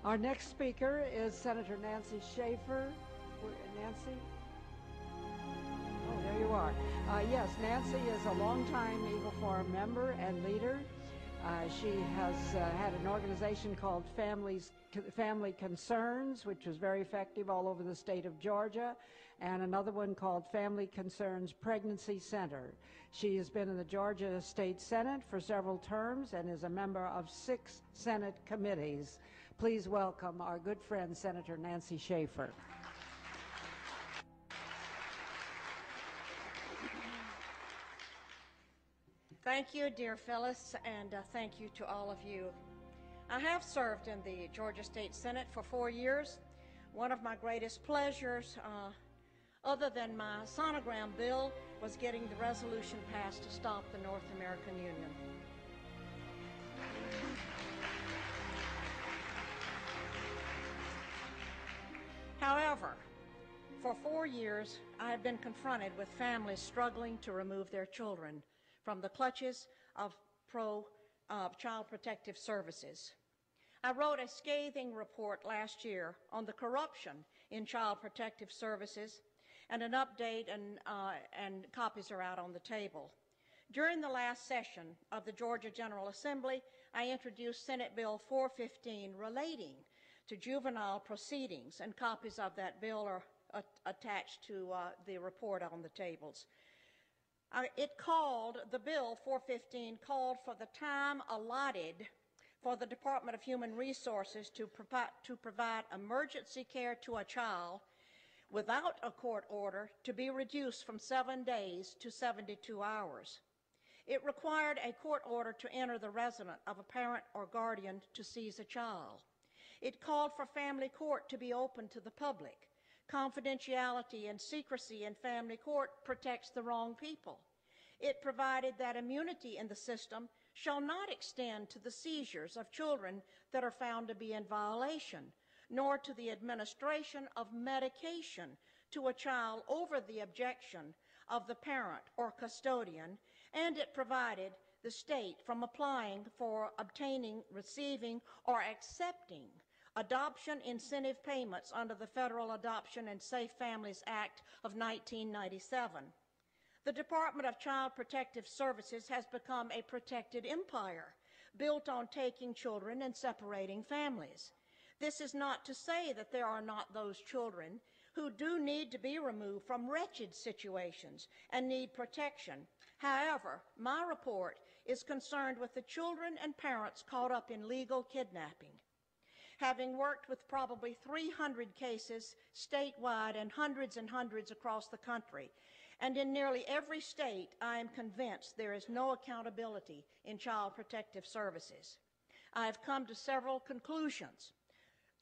Our next speaker is Senator Nancy Schaefer. Nancy? Oh, there you are. Yes, Nancy is a longtime Eagle Forum member and leader. She has had an organization called Family Concerns, which was very effective all over the state of Georgia, and another one called Family Concerns Pregnancy Center. She has been in the Georgia State Senate for several terms and is a member of 6 Senate committees. Please welcome our good friend, Senator Nancy Schaefer. Thank you, dear Phyllis, and thank you to all of you. I have served in the Georgia State Senate for 4 years. One of my greatest pleasures, other than my sonogram bill, was getting the resolution passed to stop the North American Union. However, for 4 years, I have been confronted with families struggling to remove their children from the clutches of Child Protective Services. I wrote a scathing report last year on the corruption in Child Protective Services, and an update and copies are out on the table. During the last session of the Georgia General Assembly, I introduced Senate Bill 415 relating to juvenile proceedings, and copies of that bill are attached to the report on the tables. The Bill 415 called for the time allotted for the Department of Human Resources to provide emergency care to a child without a court order to be reduced from 7 days to 72 hours. It required a court order to enter the residence of a parent or guardian to seize a child. It called for family court to be open to the public. Confidentiality and secrecy in family court protects the wrong people. It provided that immunity in the system shall not extend to the seizures of children that are found to be in violation, nor to the administration of medication to a child over the objection of the parent or custodian, and it provided the state from applying for obtaining, receiving, or accepting adoption incentive payments under the Federal Adoption and Safe Families Act of 1997. The Department of Child Protective Services has become a protected empire built on taking children and separating families. This is not to say that there are not those children who do need to be removed from wretched situations and need protection. However, my report is concerned with the children and parents caught up in legal kidnapping. Having worked with probably 300 cases statewide and hundreds across the country, and in nearly every state, I am convinced there is no accountability in Child Protective Services. I have come to several conclusions.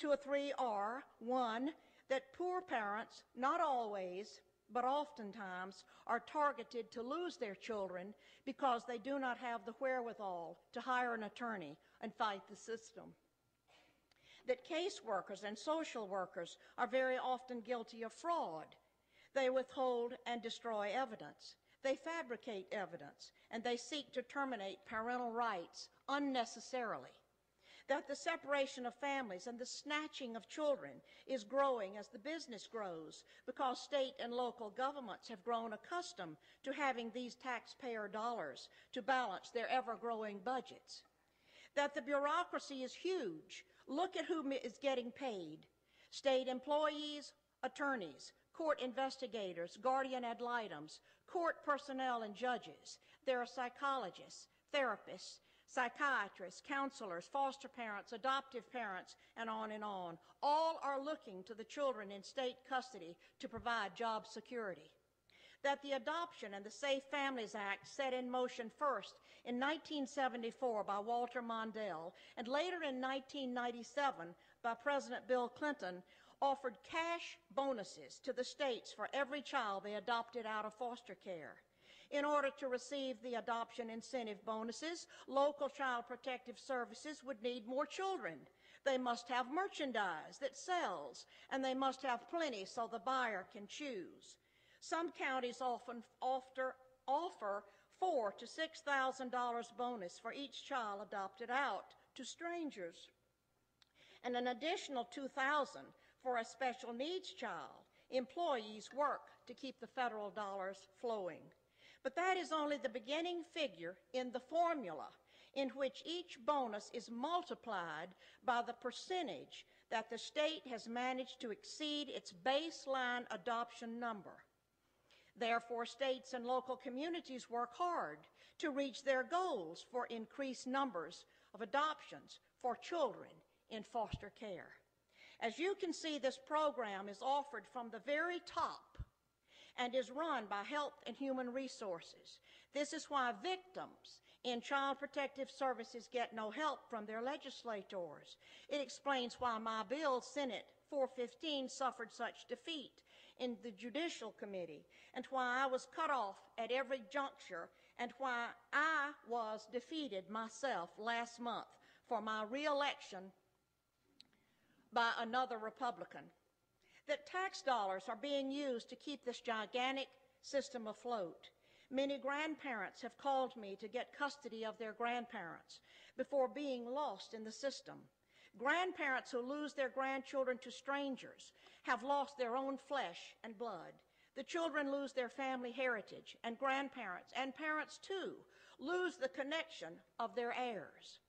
2 or 3 are: 1, that poor parents, not always, but oftentimes, are targeted to lose their children because they do not have the wherewithal to hire an attorney and fight the system. That caseworkers and social workers are very often guilty of fraud. They withhold and destroy evidence. They fabricate evidence, and they seek to terminate parental rights unnecessarily. That the separation of families and the snatching of children is growing as the business grows because state and local governments have grown accustomed to having these taxpayer dollars to balance their ever-growing budgets. That the bureaucracy is huge. Look at who is getting paid: state employees, attorneys, court investigators, guardian ad litems, court personnel and judges. There are psychologists, therapists, psychiatrists, counselors, foster parents, adoptive parents, and on and on. All are looking to the children in state custody to provide job security. That the Adoption and the Safe Families Act, set in motion first in 1974 by Walter Mondale and later in 1997 by President Bill Clinton, offered cash bonuses to the states for every child they adopted out of foster care. In order to receive the adoption incentive bonuses, local Child Protective Services would need more children. They must have merchandise that sells, and they must have plenty so the buyer can choose. Some counties often offer $4,000 to $6,000 bonus for each child adopted out to strangers. and an additional $2,000 for a special needs child. Employees work to keep the federal dollars flowing. But that is only the beginning figure in the formula in which each bonus is multiplied by the percentage that the state has managed to exceed its baseline adoption number. Therefore, states and local communities work hard to reach their goals for increased numbers of adoptions for children in foster care. As you can see, this program is offered from the very top and is run by Health and Human Resources. This is why victims in Child Protective Services get no help from their legislators. It explains why my bill, Senate 415, suffered such defeat in the Judicial Committee, and why I was cut off at every juncture, and why I was defeated myself last month for my re-election by another Republican. That tax dollars are being used to keep this gigantic system afloat. Many grandparents have called me to get custody of their grandparents before being lost in the system. Grandparents who lose their grandchildren to strangers have lost their own flesh and blood. The children lose their family heritage, and grandparents and parents too lose the connection of their heirs.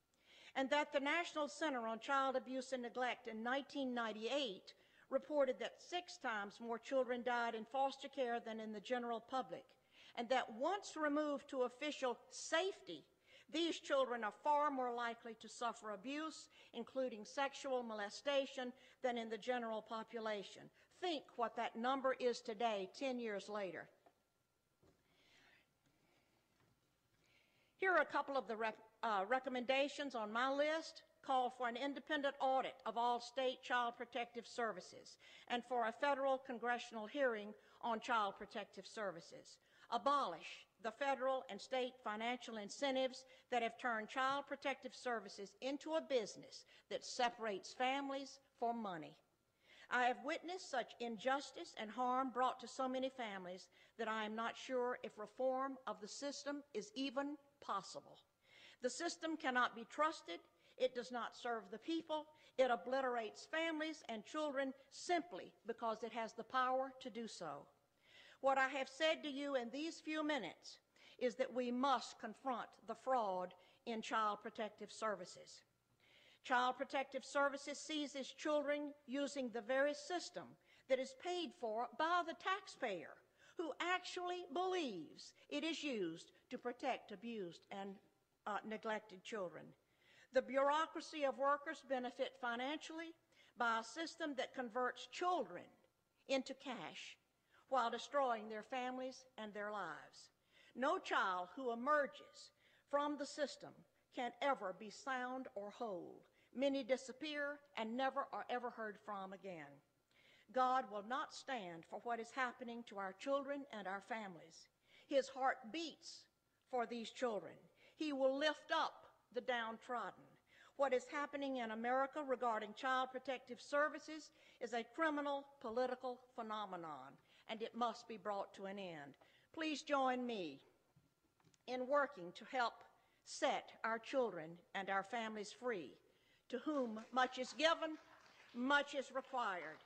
And that the National Center on Child Abuse and Neglect in 1998 reported that 6 times more children died in foster care than in the general public, and that once removed to official safety, these children are far more likely to suffer abuse, including sexual molestation, than in the general population. Think what that number is today, 10 years later. Here are a couple of the recommendations on my list. Call for an independent audit of all state child protective services and for a federal congressional hearing on child protective services. Abolish the federal and state financial incentives that have turned child protective services into a business that separates families for money. I have witnessed such injustice and harm brought to so many families that I am not sure if reform of the system is even possible. The system cannot be trusted. It does not serve the people. It obliterates families and children simply because it has the power to do so. What I have said to you in these few minutes is that we must confront the fraud in child protective services. Child Protective Services seizes children using the very system that is paid for by the taxpayer, who actually believes it is used to protect abused and neglected children. The bureaucracy of workers benefit financially by a system that converts children into cash while destroying their families and their lives. No child who emerges from the system can ever be sound or whole. Many disappear and never are ever heard from again. God will not stand for what is happening to our children and our families. His heart beats for these children. He will lift up the downtrodden. What is happening in America regarding child protective services is a criminal political phenomenon, and it must be brought to an end. Please join me in working to help set our children and our families free. To whom much is given, much is required.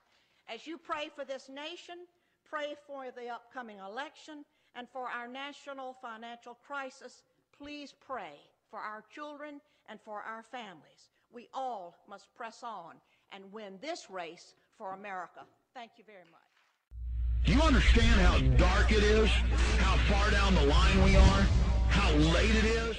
As you pray for this nation, pray for the upcoming election, and for our national financial crisis, please pray for our children and for our families. We all must press on and win this race for America. Thank you very much. Do you understand how dark it is? How far down the line we are? How late it is?